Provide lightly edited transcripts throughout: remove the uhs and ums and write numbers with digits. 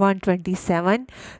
127,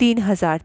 3000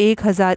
1000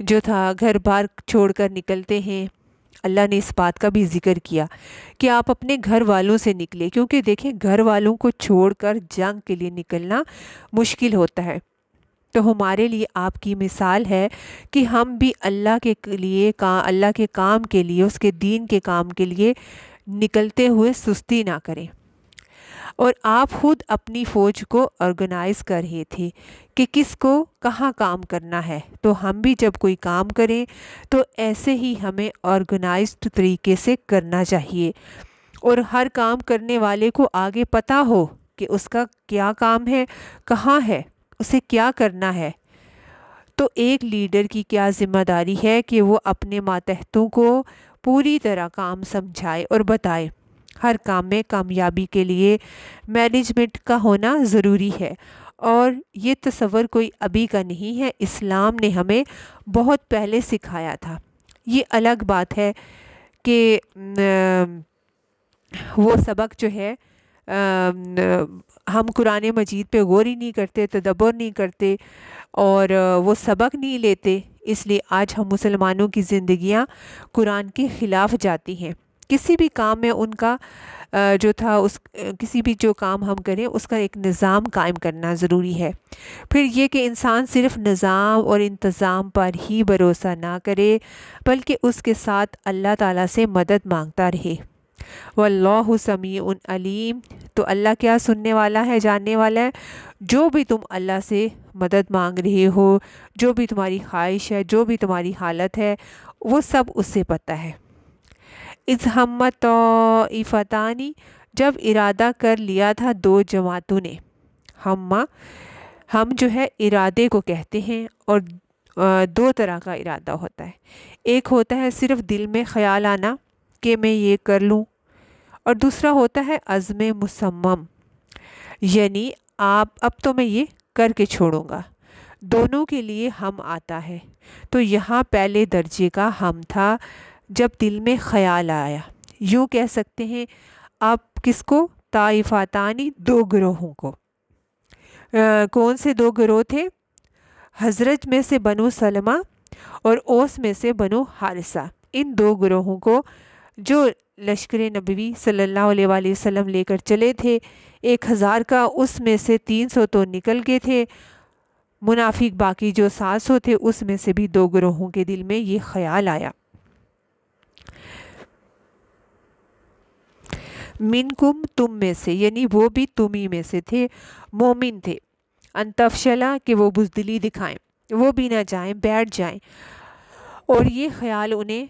جو تھا گھر بار چھوڑ کر نکلتے ہیں، اللہ نے اس بات کا بھی ذکر کیا کہ آپ اپنے گھر والوں سے نکلے، کیونکہ دیکھیں گھر والوں کو چھوڑ کر جنگ کے لیے نکلنا مشکل ہوتا ہے۔ تو ہمارے لیے آپ کی مثال ہے کہ ہم بھی اللہ کے لیے اللہ کے کام کے لیے، اس کے دین کے کام کے لیے نکلتے ہوئے سستی نہ کریں۔ اور آپ خود اپنی فوج کو آرگنائز کر رہے تھے کہ کس کو کہاں کام کرنا ہے، تو ہم بھی جب کوئی کام کریں تو ایسے ہی ہمیں آرگنائزڈ طریقے سے کرنا چاہیے، اور ہر کام کرنے والے کو آگے پتہ ہو کہ اس کا کیا کام ہے، کہاں ہے، اسے کیا کرنا ہے۔ تو ایک لیڈر کی کیا ذمہ داری ہے کہ وہ اپنے ماتحتوں کو پوری طرح کام سمجھائے اور بتائے۔ ہر کام میں کامیابی کے لیے مینجمنٹ کا ہونا ضروری ہے، اور یہ تصور کوئی ابھی کا نہیں ہے، اسلام نے ہمیں بہت پہلے سکھایا تھا۔ یہ الگ بات ہے کہ وہ سبق جو ہے ہم قرآن مجید پہ غور ہی نہیں کرتے، تدبر نہیں کرتے، اور وہ سبق نہیں لیتے، اس لیے آج ہم مسلمانوں کی زندگیاں قرآن کے خلاف جاتی ہیں۔ کسی بھی کام میں ان کا جو تھا کسی بھی جو کام ہم کریں اس کا ایک نظام قائم کرنا ضروری ہے۔ پھر یہ کہ انسان صرف نظام اور انتظام پر ہی بھروسہ نہ کرے، بلکہ اس کے ساتھ اللہ تعالیٰ سے مدد مانگتا رہے۔ واللہ سمیع علیم، تو اللہ کیا سننے والا ہے، جاننے والا ہے۔ جو بھی تم اللہ سے مدد مانگ رہے ہو، جو بھی تمہاری خواہش ہے، جو بھی تمہاری حالت ہے، وہ سب اس سے پتہ ہے۔ اذ ہمت طائفتان، جب ارادہ کر لیا تھا دو جماعتوں نے۔ ہم جو ہے ارادے کو کہتے ہیں، اور دو طرح کا ارادہ ہوتا ہے۔ ایک ہوتا ہے صرف دل میں خیال آنا کہ میں یہ کر لوں، اور دوسرا ہوتا ہے عزم مصمم، یعنی اب تو میں یہ کر کے چھوڑوں گا۔ دونوں کے لیے ہم آتا ہے، تو یہاں پہلے درجے کا ہم تھا جب دل میں خیال آیا۔ یوں کہہ سکتے ہیں آپ کس کو، طائفتانی، دو گروہوں کو۔ کون سے دو گروہ تھے؟ حضرت میں سے بنو سلمہ اور اوس میں سے بنو حارثہ۔ ان دو گروہوں کو جو لشکر نبوی صلی اللہ علیہ وآلہ وسلم لے کر چلے تھے 1000 کا، اس میں سے 300 تو نکل گئے تھے، منافق باقی جو 700 تھے، اس میں سے بھی دو گروہوں کے دل میں یہ خیال آیا۔ منکم، تم میں سے، یعنی وہ بھی تمہیں میں سے تھے، مومن تھے، ان تفشلا، کہ وہ بزدلی دکھائیں، وہ بھی نہ جائیں، بیٹھ جائیں۔ اور یہ خیال انہیں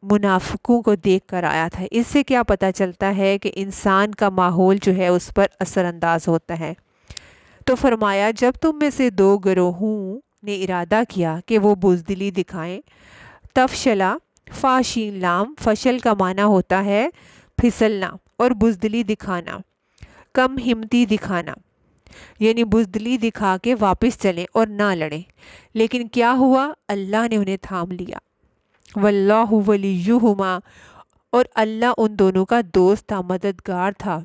منافقوں کو دیکھ کر آیا تھا۔ اس سے کیا پتہ چلتا ہے کہ انسان کا ماحول جو ہے اس پر اثر انداز ہوتا ہے۔ تو فرمایا جب تم میں سے دو گروہوں نے ارادہ کیا کہ وہ بزدلی دکھائیں، تفشلا، فاشین لام، فشل کا معنی ہوتا ہے پھسلنا، اور بزدلی دکھانا، کم ہمتی دکھانا، یعنی بزدلی دکھا کے واپس چلیں اور نہ لڑیں۔ لیکن کیا ہوا؟ اللہ نے انہیں تھام لیا۔ واللہ ولیہما، اور اللہ ان دونوں کا دوست تھا، مددگار تھا۔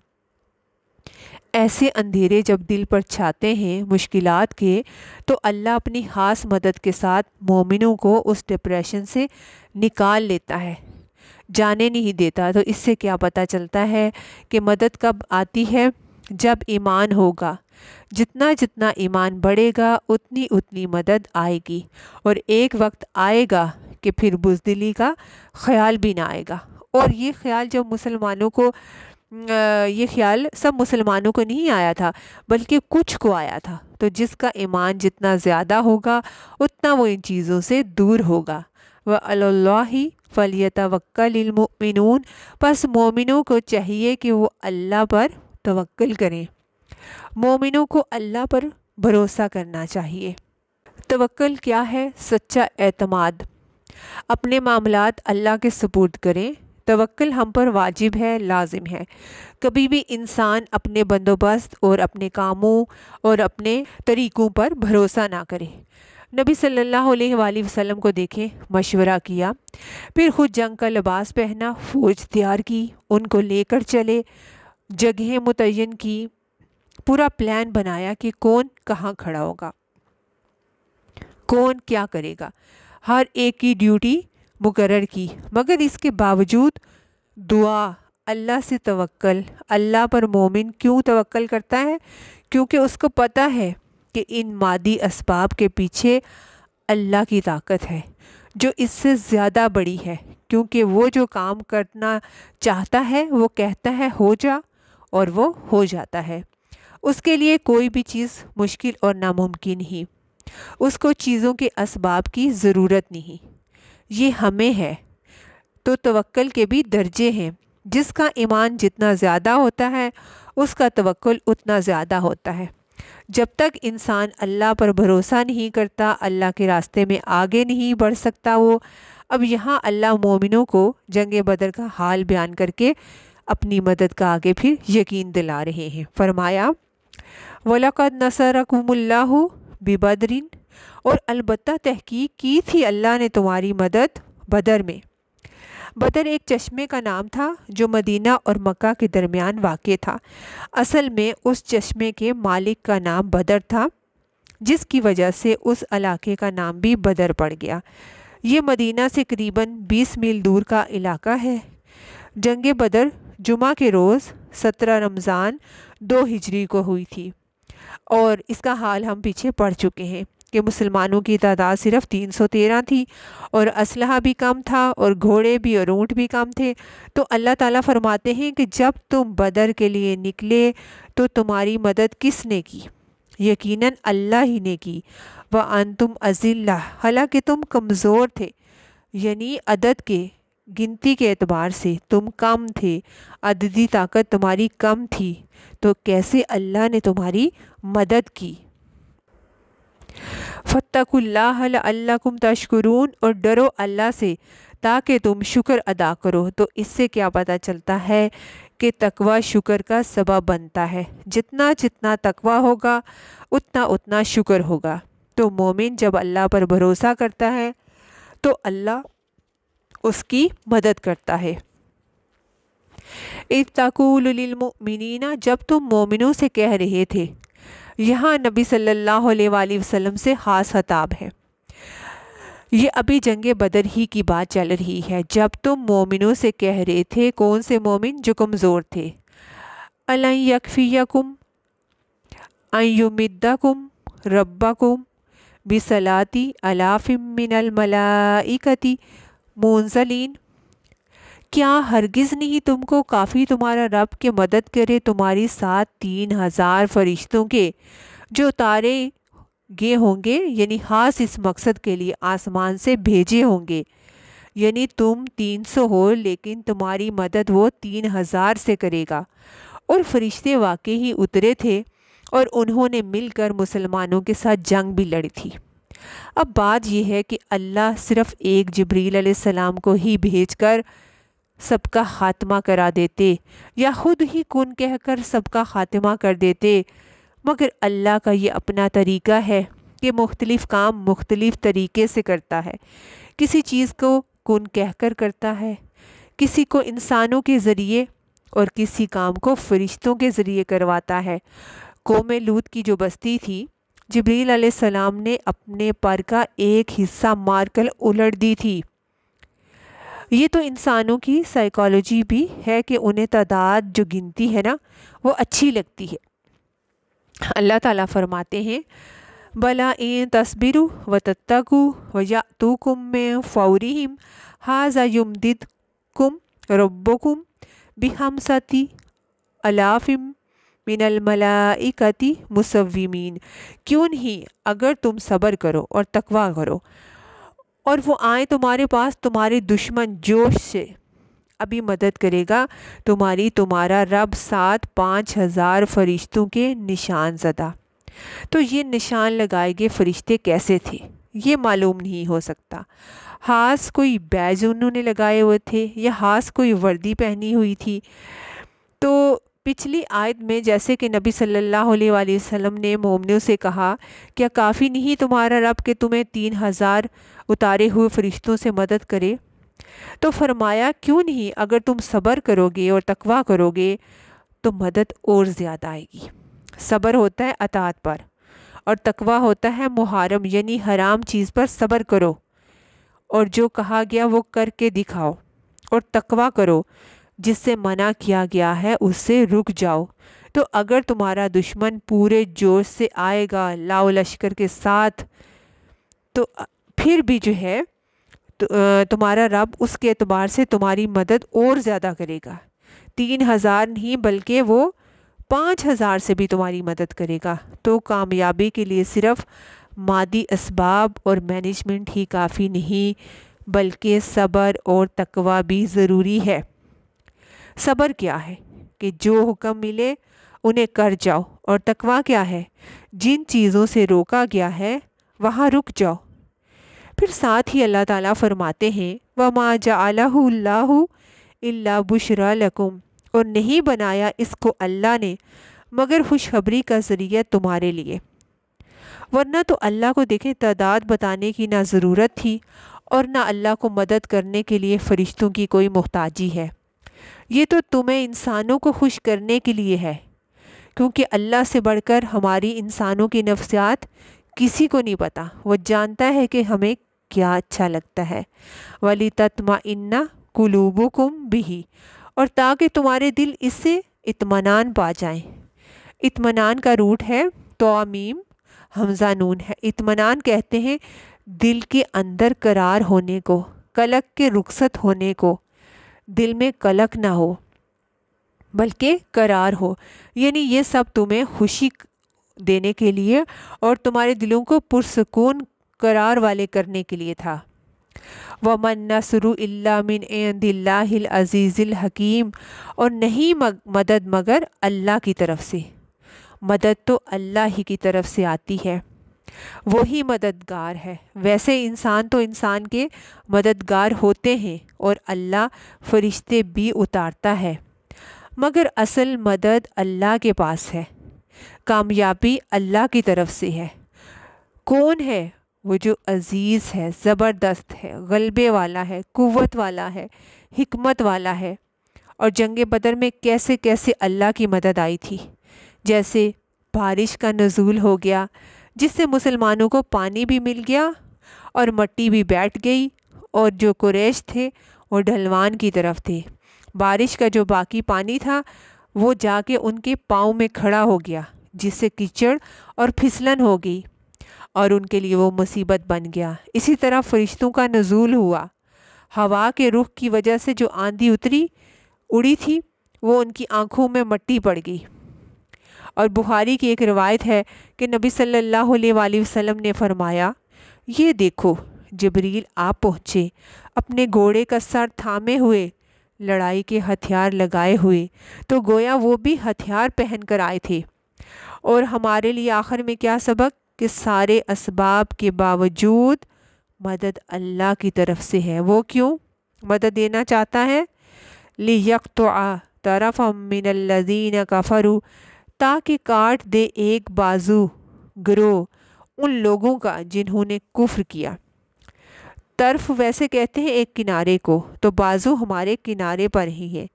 ایسے اندھیرے جب دل پر چھاتے ہیں مشکلات کے، تو اللہ اپنی خاص مدد کے ساتھ مومنوں کو اس ڈپریشن سے نکال لیتا ہے، جانے نہیں دیتا۔ تو اس سے کیا پتہ چلتا ہے کہ مدد کب آتی ہے؟ جب ایمان ہوگا۔ جتنا جتنا ایمان بڑھے گا اتنی اتنی مدد آئے گی، اور ایک وقت آئے گا کہ پھر بزدلی کا خیال بھی نہ آئے گا۔ اور یہ خیال جب مسلمانوں کو یہ خیال سب مسلمانوں کو نہیں آیا تھا، بلکہ کچھ کو آیا تھا۔ تو جس کا ایمان جتنا زیادہ ہوگا اتنا وہ ان چیزوں سے دور ہوگا۔ وَعَلَى اللَّهِ فَلْيَتَوَكَّلِ الْمُؤْمِنُونَ، پس مومنوں کو چاہیے کہ وہ اللہ پر توکل کریں۔ مومنوں کو اللہ پر بھروسہ کرنا چاہیے۔ توکل کیا ہے؟ سچا اعتماد۔ اپنے معاملات اللہ کے سپرد کریں۔ توکل ہم پر واجب ہے، لازم ہے۔ کبھی بھی انسان اپنے بندوبست اور اپنے کاموں اور اپنے طریقوں پر بھروسہ نہ کرے۔ نبی صلی اللہ علیہ وآلہ وسلم کو دیکھیں، مشورہ کیا، پھر خود جنگ کا لباس پہنا، فوج تیار کی، ان کو لے کر چلے، جگہیں متعین کی، پورا پلان بنایا کہ کون کہاں کھڑا ہوگا، کون کیا کرے گا۔ ہر ایک کی ڈیوٹی مقرر کی، مگر اس کے باوجود دعا، اللہ سے توکل، اللہ پر مومن کیوں توکل کرتا ہے؟ کیونکہ اس کو پتہ ہے کہ ان مادی اسباب کے پیچھے اللہ کی طاقت ہے جو اس سے زیادہ بڑی ہے، کیونکہ وہ جو کام کرنا چاہتا ہے وہ کہتا ہے ہو جا، اور وہ ہو جاتا ہے۔ اس کے لیے کوئی بھی چیز مشکل اور ناممکن ہی، اس کو چیزوں کے اسباب کی ضرورت نہیں۔ یہ ہمیں ہے۔ تو توکل کے بھی درجے ہیں، جس کا ایمان جتنا زیادہ ہوتا ہے اس کا توکل اتنا زیادہ ہوتا ہے۔ جب تک انسان اللہ پر بھروسہ نہیں کرتا، اللہ کے راستے میں آگے نہیں بڑھ سکتا وہ۔ اب یہاں اللہ مومنوں کو جنگ بدر کا حال بیان کر کے اپنی مدد کا آگے پھر یقین دلا رہے ہیں۔ فرمایا وَلَقَدْ نَصَرَكُمُ اللَّهُ بِبَدْرٍ، اور البتہ تحقیق کی تھی اللہ نے تمہاری مدد بدر میں۔ بدر ایک چشمے کا نام تھا جو مدینہ اور مکہ کے درمیان واقع تھا۔ اصل میں اس چشمے کے مالک کا نام بدر تھا، جس کی وجہ سے اس علاقے کا نام بھی بدر پڑ گیا۔ یہ مدینہ سے قریباً 20 میل دور کا علاقہ ہے۔ جنگ بدر جمعہ کے روز 17 رمضان 2 ہجری کو ہوئی تھی، اور اس کا حال ہم پیچھے پڑھ چکے ہیں کہ مسلمانوں کی تعداد صرف 313 تھی، اور اسلحہ بھی کم تھا، اور گھوڑے بھی اور اونٹ بھی کم تھے۔ تو اللہ تعالیٰ فرماتے ہیں کہ جب تم بدر کے لیے نکلے تو تمہاری مدد کس نے کی؟ یقیناً اللہ ہی نے کی۔ وَأَنْتُمْ أَذِلَّةٌ، حالانکہ تم کمزور تھے، یعنی عدد کے، گنتی کے اعتبار سے تم کم تھے، عددی طاقت تمہاری کم تھی، تو کیسے اللہ نے تمہاری مدد کی؟ فَاتَّقُوا اللَّهَ لَعَلَّكُمْ تَشْكُرُونَ، اور ڈرو اللہ سے تاکہ تم شکر ادا کرو۔ تو اس سے کیا پتہ چلتا ہے کہ تقوی شکر کا سبب بنتا ہے۔ جتنا جتنا تقوی ہوگا اتنا اتنا شکر ہوگا۔ تو مومن جب اللہ پر بھروسہ کرتا ہے تو اللہ اس کی مدد کرتا ہے۔ اِذْ تَقُولُ لِلْمُؤْمِنِينَ، جب تم مومنوں سے کہہ رہے تھے۔ یہاں نبی صلی اللہ علیہ وآلہ وسلم سے خاص خطاب ہے۔ یہ ابھی جنگ بدر ہی کی بات چل رہی ہے۔ جب تم مومنوں سے کہہ رہے تھے، کون سے مومن؟ جو کمزور تھے۔ أَلَنْ يَكْفِيَكُمْ أَنْ يُمِدَّكُمْ رَبُّكُمْ بِثَلَاثِ آلَافٍ مِّنَ الْمَلَائِكَةِ مُنزَلِينَ، کیا ہرگز نہیں تم کو کافی تمہارا رب کے مدد کرے تمہاری ساتھ 3000 فرشتوں کے جو اتارے گئے ہوں گے، یعنی خاص اس مقصد کے لیے آسمان سے بھیجے ہوں گے۔ یعنی تم 300 ہو لیکن تمہاری مدد وہ 3000 سے کرے گا۔ اور فرشتے واقعی ہی اترے تھے، اور انہوں نے مل کر مسلمانوں کے ساتھ جنگ بھی لڑی تھی۔ اب بات یہ ہے کہ اللہ صرف ایک جبریل علیہ السلام کو ہی بھیج کر سب کا خاتمہ کرا دیتے، یا خود ہی کن کہہ کر سب کا خاتمہ کر دیتے، مگر اللہ کا یہ اپنا طریقہ ہے کہ مختلف کام مختلف طریقے سے کرتا ہے۔ کسی چیز کو کن کہہ کر کرتا ہے، کسی کو انسانوں کے ذریعے، اور کسی کام کو فرشتوں کے ذریعے کرواتا ہے۔ قوم لوط کی جو بستی تھی، جبریل علیہ السلام نے اپنے پر کا ایک حصہ مار کر الٹ دی تھی۔ یہ تو انسانوں کی سائیکالوجی بھی ہے کہ انہیں تعداد جو گنتی ہے نا وہ اچھی لگتی ہے۔ اللہ تعالیٰ فرماتے ہیں بَلَا إِن تَصْبِرُوا وَتَتَّقُوا وَيَأْتُوكُم مِّن فَوْرِهِمْ هَٰذَا يُمْدِدْكُمْ رَبُّكُم بِخَمْسَةِ آلَافٍ مِّنَ الْمَلَائِكَةِ مُصَوِّمِينَ، کیوں نہیں اگر تم صبر کرو اور تقویٰ کرو، اور وہ آئیں تمہارے پاس تمہارے دشمن جوش سے، ابھی مدد کرے گا تمہارا رب ساتھ 5000 فرشتوں کے نشان زدہ۔ تو یہ نشان لگائے گئے فرشتے کیسے تھے یہ معلوم نہیں ہو سکتا۔ خاص کوئی بیج انہوں نے لگائے ہوئے تھے یا خاص کوئی وردی پہنی ہوئی تھی؟ تو پچھلی آیت میں جیسے کہ نبی صلی اللہ علیہ وآلہ وسلم نے مومنوں سے کہا کیا کافی نہیں تمہارا رب کہ تمہیں 3000 اتارے ہوئے فرشتوں سے مدد کرے؟ تو فرمایا کیوں نہیں اگر تم صبر کرو گے اور تقویٰ کرو گے تو مدد اور زیادہ آئے گی۔ صبر ہوتا ہے اطاعت پر، اور تقویٰ ہوتا ہے محرم یعنی حرام چیز پر صبر کرو، اور جو کہا گیا وہ کر کے دکھاؤ، اور تقویٰ کرو، جس سے منع کیا گیا ہے اس سے رک جاؤ۔ تو اگر تمہارا دشمن پورے جوش سے آئے گا لاؤ لشکر کے ساتھ، تو پھر بھی جو ہے تمہارا رب اس کے اعتبار سے تمہاری مدد اور زیادہ کرے گا۔ 3000 نہیں بلکہ وہ 5000 سے بھی تمہاری مدد کرے گا۔ تو کامیابی کے لیے صرف مادی اسباب اور مینجمنٹ ہی کافی نہیں، بلکہ صبر اور تقویٰ بھی ضروری ہے۔ صبر کیا ہے؟ کہ جو حکم ملے انہیں کر جاؤ، اور تقویٰ کیا ہے؟ جن چیزوں سے روکا گیا ہے وہاں رک جاؤ۔ پھر ساتھ ہی اللہ تعالیٰ فرماتے ہیں وَمَا جَعَلَهُ اللَّهُ إِلَّا بُشْرَى لَكُمْ، اور نہیں بنایا اس کو اللہ نے مگر خوشخبری کا ذریعہ تمہارے لیے۔ ورنہ تو اللہ کو دیکھیں تعداد بتانے کی نہ ضرورت تھی، اور نہ اللہ کو مدد کرنے کے لیے فرشتوں کی کوئی محتاجی ہے۔ یہ تو تمہیں انسانوں کو خوش کرنے کے لیے ہے، کیونکہ اللہ سے بڑھ کر ہماری انسانوں کی نفسیات کسی کو نہیں پتہ۔ وہ جانتا ہے کہ ہمیں کیا اچھا لگتا ہے۔ وَلِتَطْمَئِنَّ قُلُوبُكُمْ بِهِ، اور تاکہ تمہارے دل اس سے اطمینان پا جائیں۔ اطمینان کا روٹ ہے توامیم حمزہ نون ہے۔ اطمینان کہتے ہیں دل کے اندر قرار ہونے کو، قلق کے رخصت ہونے کو۔ دل میں قلق نہ ہو بلکہ قرار ہو، یعنی یہ سب تمہیں خوشی دینے کے لیے اور تمہارے دلوں کو پرسکون قرار والے کرنے کے لیے تھا۔ وَمَا النَّصْرُ إِلَّا مِنْ عِنْدِ اللَّهِ الْعَزِيزِ الْحَكِيمِ، اور نہیں مدد مگر اللہ کی طرف سے۔ مدد تو اللہ ہی کی طرف سے آتی ہے، وہی مددگار ہے۔ ویسے انسان تو انسان کے مددگار ہوتے ہیں اور اللہ فرشتے بھی اتارتا ہے، مگر اصل مدد اللہ کے پاس ہے۔ کامیابی اللہ کی طرف سے ہے۔ کون ہے؟ وہ جو عزیز ہے، زبردست ہے، غلبے والا ہے، قوت والا ہے، حکمت والا ہے۔ اور جنگ بدر میں کیسے کیسے اللہ کی مدد آئی تھی، جیسے بارش کا نزول ہو گیا جس سے مسلمانوں کو پانی بھی مل گیا اور مٹی بھی بیٹھ گئی، اور جو قریش تھے وہ ڈھلوان کی طرف تھے۔ بارش کا جو باقی پانی تھا وہ جا کے ان کے پاؤں میں کھڑا ہو گیا، جس سے کیچڑ اور پھسلن ہو گئی اور ان کے لیے وہ مصیبت بن گیا۔ اسی طرح فرشتوں کا نزول ہوا۔ ہوا کے رخ کی وجہ سے جو آندھی اڑی تھی وہ ان کی آنکھوں میں مٹی پڑ گئی۔ اور بخاری کی ایک روایت ہے کہ نبی صلی اللہ علیہ وآلہ وسلم نے فرمایا، یہ دیکھو جبریل آپ پہنچے اپنے گھوڑے کا سر تھامے ہوئے، لڑائی کے ہتھیار لگائے ہوئے، تو گویا وہ بھی ہتھیار پہن کر آئے تھے۔ اور ہمارے لیے آخر میں کیا سبق؟ کہ سارے اسباب کے باوجود مدد اللہ کی طرف سے ہے۔ وہ کیوں مدد دینا چاہتا ہے؟ لِيَقْطُعَ طَرَفًا مِّنَ الَّذِينَ كَفَرُوا، تاکہ کاٹ دے ایک بازو گروہ ان لوگوں کا جنہوں نے کفر کیا۔ طرف ویسے کہتے ہیں ایک کنارے کو، تو بازو ہمارے کنارے پر ہی ہے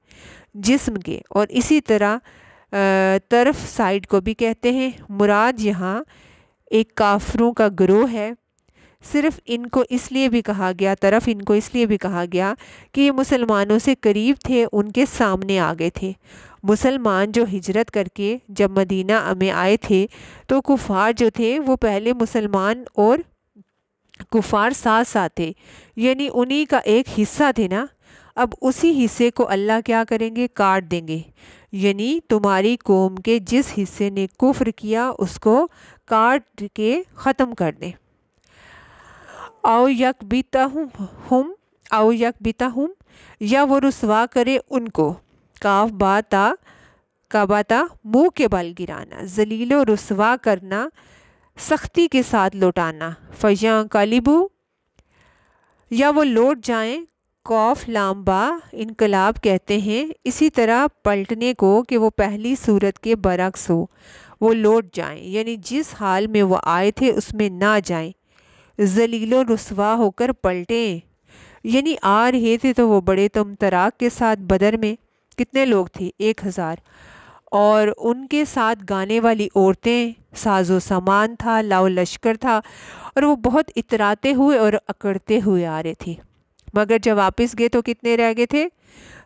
جسم کے، اور اسی طرح طرف سائڈ کو بھی کہتے ہیں۔ مراد یہاں ایک کافروں کا گروہ ہے۔ صرف ان کو اس لیے بھی کہا گیا، طرف ان کو اس لیے بھی کہا گیا کہ یہ مسلمانوں سے قریب تھے، ان کے سامنے آ گئے تھے۔ مسلمان جو ہجرت کر کے جب مدینہ میں آئے تھے تو کفار جو تھے وہ پہلے مسلمان اور کفار ساتھ ساتھ تھے، یعنی انہی کا ایک حصہ تھے نا۔ اب اسی حصے کو اللہ کیا کریں گے؟ کاٹ دیں گے، یعنی تمہاری قوم کے جس حصے نے کفر کیا اس کو کاٹ کے ختم کر دیں۔ او یکبتہم، یا وہ رسوا کرے ان کو۔ کاف با تا کا باتا منہ کے بل گرانا، ذلیل و رسوا کرنا، سختی کے ساتھ لوٹانا۔ فَيَنْقَلِبُوا، یا وہ لوٹ جائیں۔ قوف لام با انقلاب کہتے ہیں اسی طرح پلٹنے کو کہ وہ پہلی صورت کے برعکس ہو، وہ لوٹ جائیں، یعنی جس حال میں وہ آئے تھے اس میں نہ جائیں۔ ذلیل و رسوا ہو کر پلٹیں، یعنی آ رہے تھے تو وہ بڑے تمطراق کے ساتھ۔ بدر میں کتنے لوگ تھے؟ 1000، اور ان کے ساتھ گانے والی عورتیں، ساز و سامان تھا، لاؤ لشکر تھا، اور وہ بہت اتراتے ہوئے اور اکڑتے ہوئے آ رہے تھے۔ مگر جب واپس گئے تو کتنے رہ گئے تھے؟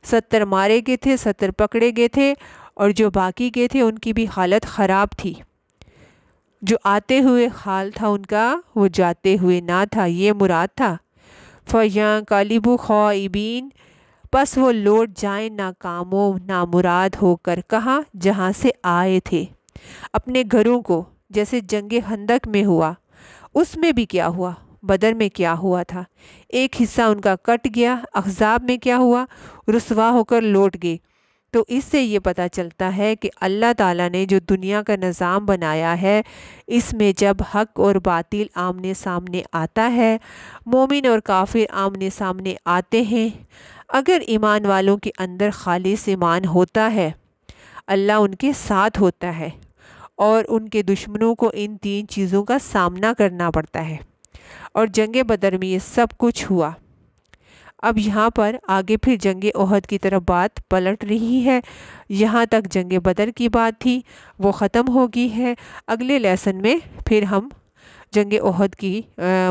70 مارے گئے تھے، 70 پکڑے گئے تھے، اور جو باقی گئے تھے ان کی بھی حالت خراب تھی۔ جو آتے ہوئے حال تھا ان کا، وہ جاتے ہوئے نہ تھا، یہ مراد تھا۔ فَیَا قَالِبُ خَائِبِین، پس وہ لوٹ جائیں ناکام و نامراد ہو کر، کہاں؟ جہاں سے آئے تھے، اپنے گھروں کو۔ جیسے جنگ خندق میں ہوا، اس میں بھی کیا ہوا، بدر میں کیا ہوا تھا، ایک حصہ ان کا کٹ گیا۔ احزاب میں کیا ہوا؟ رسوا ہو کر لوٹ گئے۔ تو اس سے یہ پتہ چلتا ہے کہ اللہ تعالیٰ نے جو دنیا کا نظام بنایا ہے، اس میں جب حق اور باطل آمنے سامنے آتا ہے، مومن اور کافر آمنے سامنے آتے ہیں، اگر ایمان والوں کے اندر خالص ایمان ہوتا ہے، اللہ ان کے ساتھ ہوتا ہے، اور ان کے دشمنوں کو ان 3 چیزوں کا سامنا کرنا پڑتا ہے۔ اور جنگ بدر میں یہ سب کچھ ہوا۔ اب یہاں پر آگے پھر جنگ احد کی طرف بات پلٹ رہی ہے۔ یہاں تک جنگ بدر کی بات تھی، وہ ختم ہو گئی ہے۔ اگلے لیسن میں پھر ہم جنگ احد کی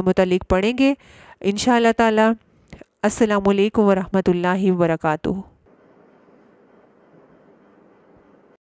متعلق پڑھیں گے انشاءاللہ تعالی۔ السلام علیکم ورحمۃ اللہ وبرکاتہ۔